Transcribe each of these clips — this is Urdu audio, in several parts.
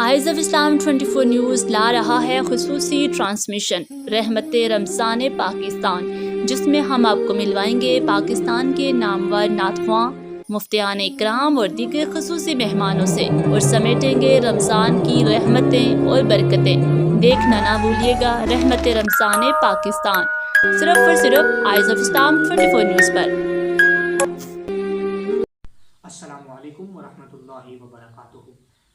آئز آف اسلام 24 نیوز لا رہا ہے خصوصی ٹرانسمیشن رحمت رمضان پاکستان، جس میں ہم آپ کو ملوائیں گے پاکستان کے نامور نعت خواں، مفتیان اکرام اور دیگر خصوصی مہمانوں سے، اور سمیٹیں گے رمضان کی رحمتیں اور برکتیں۔ دیکھنا نہ بھولیے گا رحمت رمضان پاکستان، صرف اور صرف آئز آف اسلام 24 نیوز پر۔ السلام علیکم ورحمۃ اللہ وبرکاتہ۔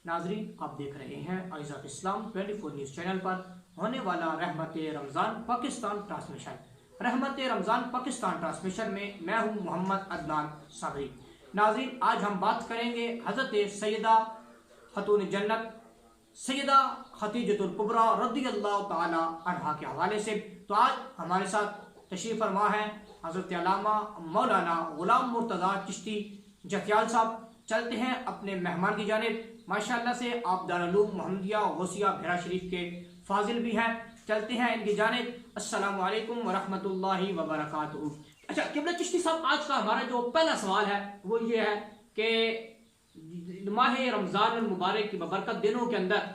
ناظرین، آپ دیکھ رہے ہیں eyes of Islam 24 news channel پر ہونے والا رحمت رمضان پاکستان ٹرانسمیشن۔ رحمت رمضان پاکستان ٹرانسمیشن میں میں ہوں محمد عدنان صابری۔ ناظرین، آج ہم بات کریں گے حضرت سیدہ خاتون جنت سیدہ خدیجۃ الکبریٰ رضی اللہ تعالی عنہا کے حوالے سے۔ تو آج ہمارے ساتھ تشریف فرما ہے حضرت علامہ مولانا غلام مرتضیٰ چشتی جکیال صاحب۔ چلتے ہیں اپنے مہمان کی جانب۔ ماشاءاللہ سے آپ دارالعلوم محمدیہ غوثیہ بھیرا شریف کے فاضل بھی ہیں۔ چلتے ہیں ان کی جانب۔ السلام علیکم ورحمۃ اللہ وبرکاتہ۔ اچھا قبلہ چشتی صاحب، آج کا ہمارا جو پہلا سوال ہے وہ یہ ہے کہ ماہ رمضان المبارک کی ببرکت دنوں کے اندر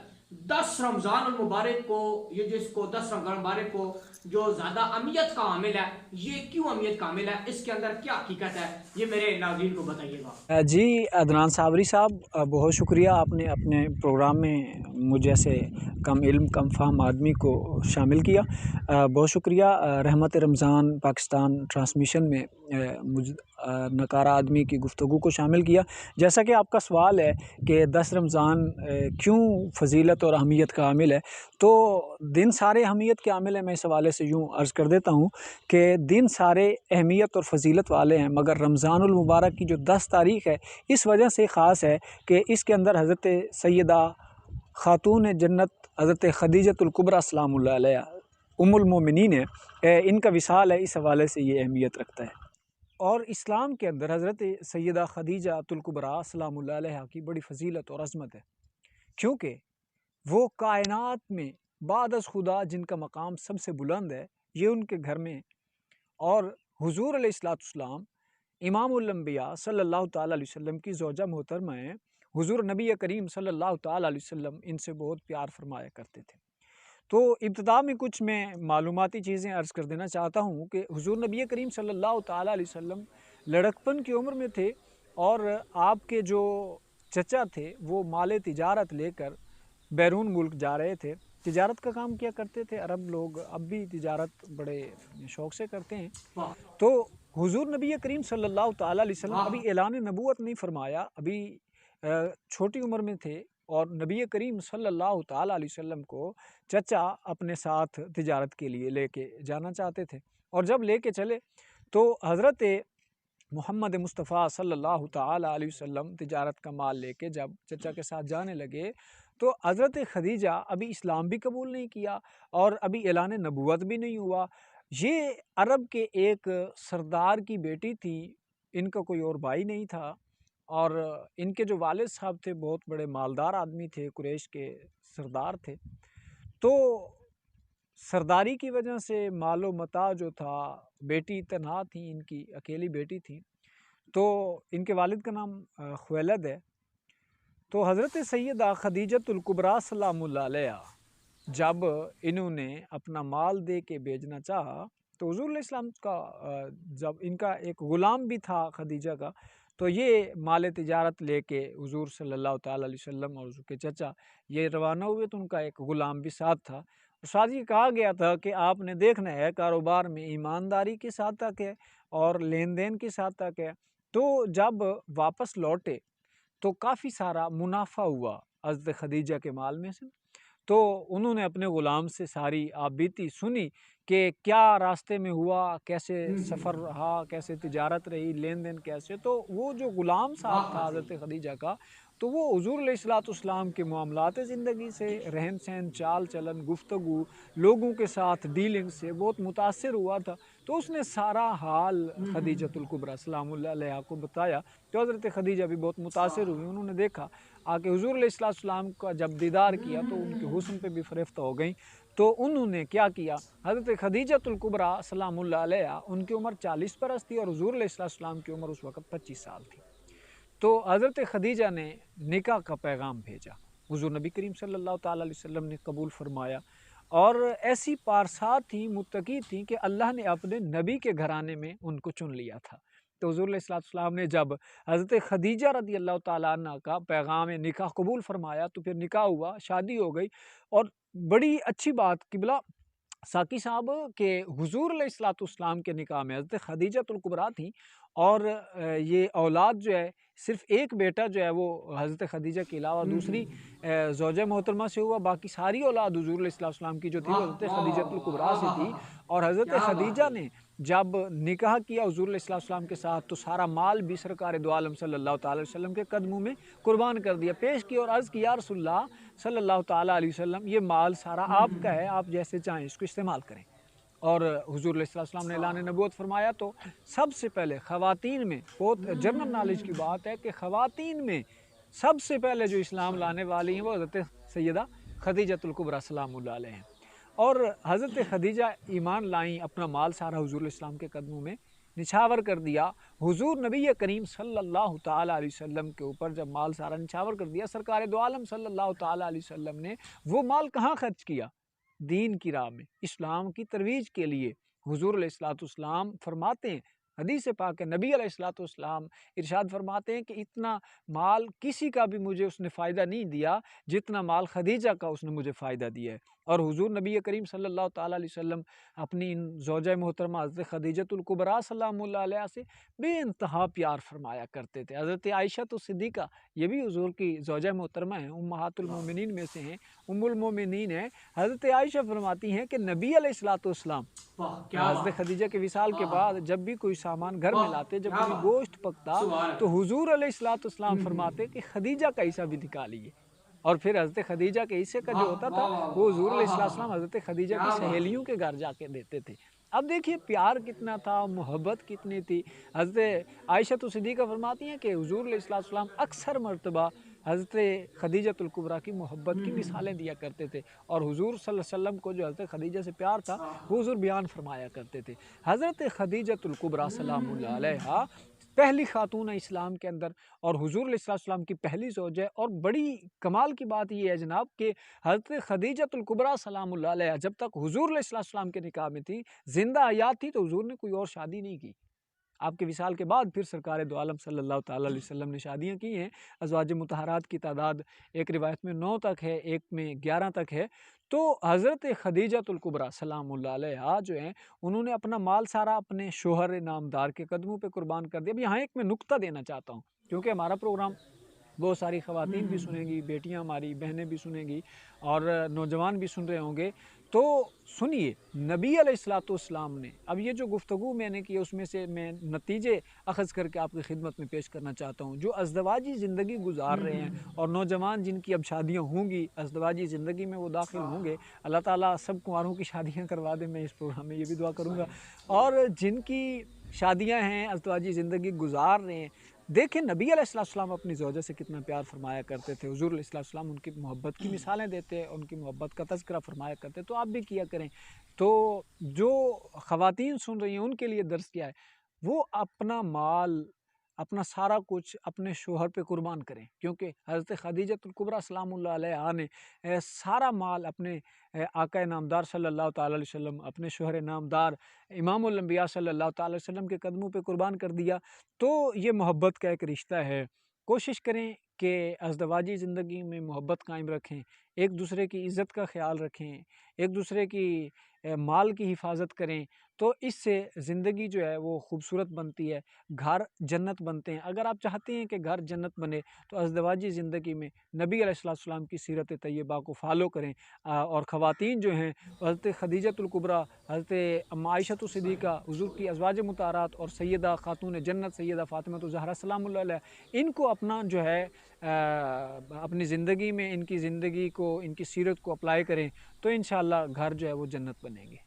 10 رمضان المبارک کو، یہ جس کو 10 رمضان المبارک کو جو زیادہ اہمیت کا عامل ہے، یہ کیوں اہمیت کا عامل ہے؟ اس کے اندر کیا حقیقت ہے؟ یہ میرے ناظرین کو بتائیے گا۔ جی عدنان صابری صاحب، بہت شکریہ، آپ نے اپنے پروگرام میں مجھ جیسے کم علم کم فہم آدمی کو شامل کیا۔ بہت شکریہ۔ رحمت رمضان پاکستان ٹرانسمیشن میں مجھ نکارہ آدمی کی گفتگو کو شامل کیا۔ جیسا کہ آپ کا سوال ہے کہ 10 رمضان کیوں فضیلت اور اہمیت کا عامل ہے، تو دن سارے اہمیت کے عامل ہیں۔ میں اس حوالے سے یوں عرض کر دیتا ہوں کہ دن سارے اہمیت اور فضیلت والے ہیں، مگر رمضان المبارک کی جو 10 تاریخ ہے اس وجہ سے خاص ہے کہ اس کے اندر حضرت سیدہ خاتون جنت حضرت خدیجۃ الکبریٰ سلام اللہ علیہ ام المومنین ہے، ان کا وصال ہے، اس حوالے سے یہ اہمیت رکھتا ہے۔ اور اسلام کے اندر حضرت سیدہ خدیجۃ الکبریٰ سلام اللہ علیہ کی بڑی فضیلت اور عظمت ہے، کیونکہ وہ کائنات میں بعد از خدا جن کا مقام سب سے بلند ہے یہ ان کے گھر میں، اور حضور علیہ السلام امام الانبیاء صلی اللہ تعالیٰ علیہ وسلم کی زوجہ محترمہ ہیں۔ حضور نبی کریم صلی اللہ تعالیٰ علیہ وسلم ان سے بہت پیار فرمایا کرتے تھے۔ تو ابتدا میں کچھ میں معلوماتی چیزیں عرض کر دینا چاہتا ہوں کہ حضور نبی کریم صلی اللہ تعالیٰ علیہ وسلم لڑکپن کی عمر میں تھے، اور آپ کے جو چچا تھے وہ مال تجارت لے کر بیرون ملک جا رہے تھے۔ تجارت کا کام کیا کرتے تھے عرب لوگ، اب بھی تجارت بڑے شوق سے کرتے ہیں۔ تو حضور نبی کریم صلی اللہ تعالیٰ علیہ وسلم ابھی اعلان نبوت نہیں فرمایا، ابھی چھوٹی عمر میں تھے، اور نبی کریم صلی اللہ تعالیٰ علیہ وسلم کو چچا اپنے ساتھ تجارت کے لیے لے کے جانا چاہتے تھے، اور جب لے کے چلے تو حضرت محمد مصطفیٰ صلی اللہ تعالیٰ علیہ وسلم تجارت کا مال لے کے جب چچا کے ساتھ جانے لگے تو حضرت خدیجہ ابھی اسلام بھی قبول نہیں کیا اور ابھی اعلان نبوت بھی نہیں ہوا۔ یہ عرب کے ایک سردار کی بیٹی تھی، ان کا کوئی اور بھائی نہیں تھا، اور ان کے جو والد صاحب تھے بہت بڑے مالدار آدمی تھے، قریش کے سردار تھے۔ تو سرداری کی وجہ سے مال و متاع جو تھا، بیٹی تنہا تھی، ان کی اکیلی بیٹی تھی، تو ان کے والد کا نام خویلد ہے۔ تو حضرت سیدہ خدیجۃ الکبریٰ سلام اللہ علیہ جب انہوں نے اپنا مال دے کے بھیجنا چاہا تو حضور علیہ السلام کا جب ان کا ایک غلام بھی تھا خدیجہ کا، تو یہ مال تجارت لے کے حضور صلی اللہ تعالیٰ علیہ وسلم اور حضور کے چچا یہ روانہ ہوئے، تو ان کا ایک غلام بھی ساتھ تھا۔ ساتھ یہ کہا گیا تھا کہ آپ نے دیکھنا ہے کاروبار میں ایمانداری کے ساتھ تک ہے اور لین دین کے ساتھ تک ہے۔ تو جب واپس لوٹے تو کافی سارا منافع ہوا حضرت خدیجہ کے مال میں سے، تو انہوں نے اپنے غلام سے ساری آپ بیتی سنی کہ کیا راستے میں ہوا، کیسے سفر رہا، کیسے تجارت رہی، لین دین کیسے۔ تو وہ جو غلام صاحب تھا حضرت خدیجہ کا، تو وہ حضور علیہ السلام کے معاملات زندگی سے، رہن سہن، چال چلن، گفتگو، لوگوں کے ساتھ ڈیلنگ سے بہت متاثر ہوا تھا۔ تو اس نے سارا حال خدیجۃ الکبریٰ سلام اللہ علیہ کو بتایا، تو حضرت خدیجہ بھی بہت متاثر ہوئی۔ انہوں نے دیکھا آ کے حضور علیہ السلام کا جب دیدار کیا تو ان کے حسن پہ بھی فریفتہ ہو گئیں۔ تو انہوں نے کیا کیا، حضرت خدیجۃ الکبریٰ سلام اللہ علیہ ان کی عمر 40 برس تھی، اور حضور علیہ السلام کی عمر اس وقت 25 سال تھی۔ تو حضرت خدیجہ نے نکاح کا پیغام بھیجا، حضور نبی کریم صلی اللہ تعالیٰ علیہ وسلم نے قبول فرمایا، اور ایسی پارسات تھیں، متقی تھیں کہ اللہ نے اپنے نبی کے گھرانے میں ان کو چن لیا تھا۔ تو حضور علیہ السلام نے جب حضرت خدیجہ رضی اللہ تعالیٰ عنہ کا پیغام نکاح قبول فرمایا تو پھر نکاح ہوا، شادی ہو گئی۔ اور بڑی اچھی بات قبلہ ساقی صاحب کہ حضور علیہ السلام کے نکاح میں حضرت خدیجہ الکبریٰ تھیں، اور یہ اولاد جو ہے صرف ایک بیٹا جو ہے وہ حضرت خدیجہ کے علاوہ دوسری زوجہ محترمہ سے ہوا، باقی ساری اولاد حضور علیہ السلام کی جو تھی وہ حضرت خدیجہ الکبریٰ سے تھی۔ اور حضرت خدیجہ نے جب نکاح کیا حضور علیہ السلام کے ساتھ تو سارا مال بھی سرکار دو عالم صلی اللہ تعالی وسلم کے قدموں میں قربان کر دیا، پیش کیا اور عرض کیا یا رسول اللہ صلی اللہ تعالی علیہ وسلم یہ مال سارا آپ کا ہے، آپ جیسے چاہیں اس کو استعمال کریں۔ اور حضور علیہ السلام نے اعلان نبوت فرمایا تو سب سے پہلے خواتین میں، بہت جنرل نالج کی بات ہے کہ خواتین میں سب سے پہلے جو اسلام لانے والی ہیں وہ حضرت سیدہ خدیجہ الکبریٰ سلام اللہ علیہ ہیں۔ اور حضرت خدیجہ ایمان لائیں، اپنا مال سارا حضور علیہ السلام کے قدموں میں نچھاور کر دیا۔ حضور نبی کریم صلی اللہ تعالیٰ علیہ وسلم کے اوپر جب مال سارا نچھاور کر دیا، سرکار دو عالم صلی اللہ تعالیٰ علیہ وسلم نے وہ مال کہاں خرچ کیا؟ دین کی راہ میں، اسلام کی ترویج کے لیے۔ حضور علیہ السلام فرماتے ہیں، حدیث پاک ہے، نبی علیہ السلام ارشاد فرماتے ہیں کہ اتنا مال کسی کا بھی مجھے اس نے فائدہ نہیں دیا جتنا مال خدیجہ کا اس نے مجھے فائدہ دیا ہے۔ اور حضور نبی کریم صلی اللہ تعالیٰ علیہ وسلم اپنی ان زوجہ محترمہ حضرت خدیجہ الکبریٰ سلام اللہ علیہ سے بے انتہا پیار فرمایا کرتے تھے۔ حضرت عائشہ صدیقہ یہ بھی حضور کی زوجہ محترمہ ہیں، امہات المومنین میں سے ہیں، ام المومنین ہیں۔ حضرت عائشہ فرماتی ہیں کہ نبی علیہ السلام حضرت خدیجہ کے وصال کے بعد جب بھی کوئی سامان گھر میں لاتے، جب کوئی گوشت پکتا تو حضور علیہ السلام فرماتے کہ خدیجہ کا حصہ بھی نکالیے، اور پھر حضرت خدیجہ کے حصے کا جو ہوتا تھا وہ حضور علیہ السلام حضرت خدیجہ کی سہیلیوں کے گھر جا کے دیتے تھے۔ اب دیکھیے پیار کتنا تھا، محبت کتنی تھی۔ حضرت عائشہ صدیقہ فرماتی ہیں کہ حضور علیہ السلام اکثر مرتبہ حضرت خدیجہ الکبریٰ کی محبت کی مثالیں دیا کرتے تھے، اور حضور صلی اللہ علیہ وسلم کو جو حضرت خدیجہ سے پیار تھا وہ حضور بیان فرمایا کرتے تھے۔ حضرت خدیجہ الکبریٰ سلام اللہ علیہا پہلی خاتون اسلام کے اندر، اور حضور علیہ السلام کی پہلی زوجہ ہے۔ اور بڑی کمال کی بات یہ ہے جناب کہ حضرت خدیجہ الکبریٰ سلام اللہ علیہا جب تک حضور علیہ السلام کے نکاح میں تھی، زندہ حیات تھی، تو حضور نے کوئی اور شادی نہیں کی۔ آپ کے وصال کے بعد پھر سرکار دو عالم صلی اللہ تعالیٰ علیہ وسلم نے شادیاں کی ہیں۔ ازواج مطہرات کی تعداد ایک روایت میں 9 تک ہے، ایک میں 11 تک ہے۔ تو حضرت خدیجہ الکبریٰ سلام اللہ علیہا جو ہیں انہوں نے اپنا مال سارا اپنے شوہر نامدار کے قدموں پہ قربان کر دیا۔ اب یہاں ایک میں نقطہ دینا چاہتا ہوں، کیونکہ ہمارا پروگرام بہت ساری خواتین بھی سنیں گی، بیٹیاں ہماری بہنیں بھی سنیں گی، اور نوجوان بھی سن رہے ہوں گے۔ تو سنیے، نبی علیہ السلام نے، اب یہ جو گفتگو میں نے کی اس میں سے میں نتیجے اخذ کر کے آپ کی خدمت میں پیش کرنا چاہتا ہوں۔ جو ازدواجی زندگی گزار رہے ہیں اور نوجوان جن کی اب شادیاں ہوں گی، ازدواجی زندگی میں وہ داخل ہوں گے، اللہ تعالیٰ سب کنواروں کی شادیاں کروا دے، میں اس پروگرام میں یہ بھی دعا کروں گا۔ اور جن کی شادیاں ہیں، ازدواجی زندگی گزار رہے ہیں، دیکھیں نبی علیہ السلام اپنی زوجہ سے کتنا پیار فرمایا کرتے تھے۔ حضور علیہ السلام ان کی محبت کی مثالیں دیتے، ان کی محبت کا تذکرہ فرمایا کرتے، تو آپ بھی کیا کریں۔ تو جو خواتین سن رہی ہیں ان کے لیے درس کیا ہے، وہ اپنا مال، اپنا سارا کچھ اپنے شوہر پہ قربان کریں، کیونکہ حضرت خدیجہ الکبریٰ سلام اللہ علیہا نے سارا مال اپنے آقا نامدار صلی اللہ تعالیٰ علیہ وسلم، اپنے شوہر نامدار امام الانبیاء صلی اللہ تعالیٰ علیہ وسلم کے قدموں پہ قربان کر دیا۔ تو یہ محبت کا ایک رشتہ ہے۔ کوشش کریں کہ ازدواجی زندگی میں محبت قائم رکھیں، ایک دوسرے کی عزت کا خیال رکھیں، ایک دوسرے کی مال کی حفاظت کریں، تو اس سے زندگی جو ہے وہ خوبصورت بنتی ہے، گھر جنت بنتے ہیں۔ اگر آپ چاہتے ہیں کہ گھر جنت بنے تو ازدواجی زندگی میں نبی علیہ السلام کی سیرت طیبہ کو فالو کریں۔ اور خواتین جو ہیں حضرت خدیجہ الکبریٰ، حضرت عائشہ صدیقہ، حضور کی ازواج مطہرات اور سیدہ خاتون جنت سیدہ فاطمہ الزہرا سلام اللہ علیہ، ان کو اپنا جو ہے اپنی زندگی میں ان کی زندگی کو، ان کی سیرت کو اپلائی کریں، تو انشاءاللہ گھر جو ہے وہ جنت بنیں گے۔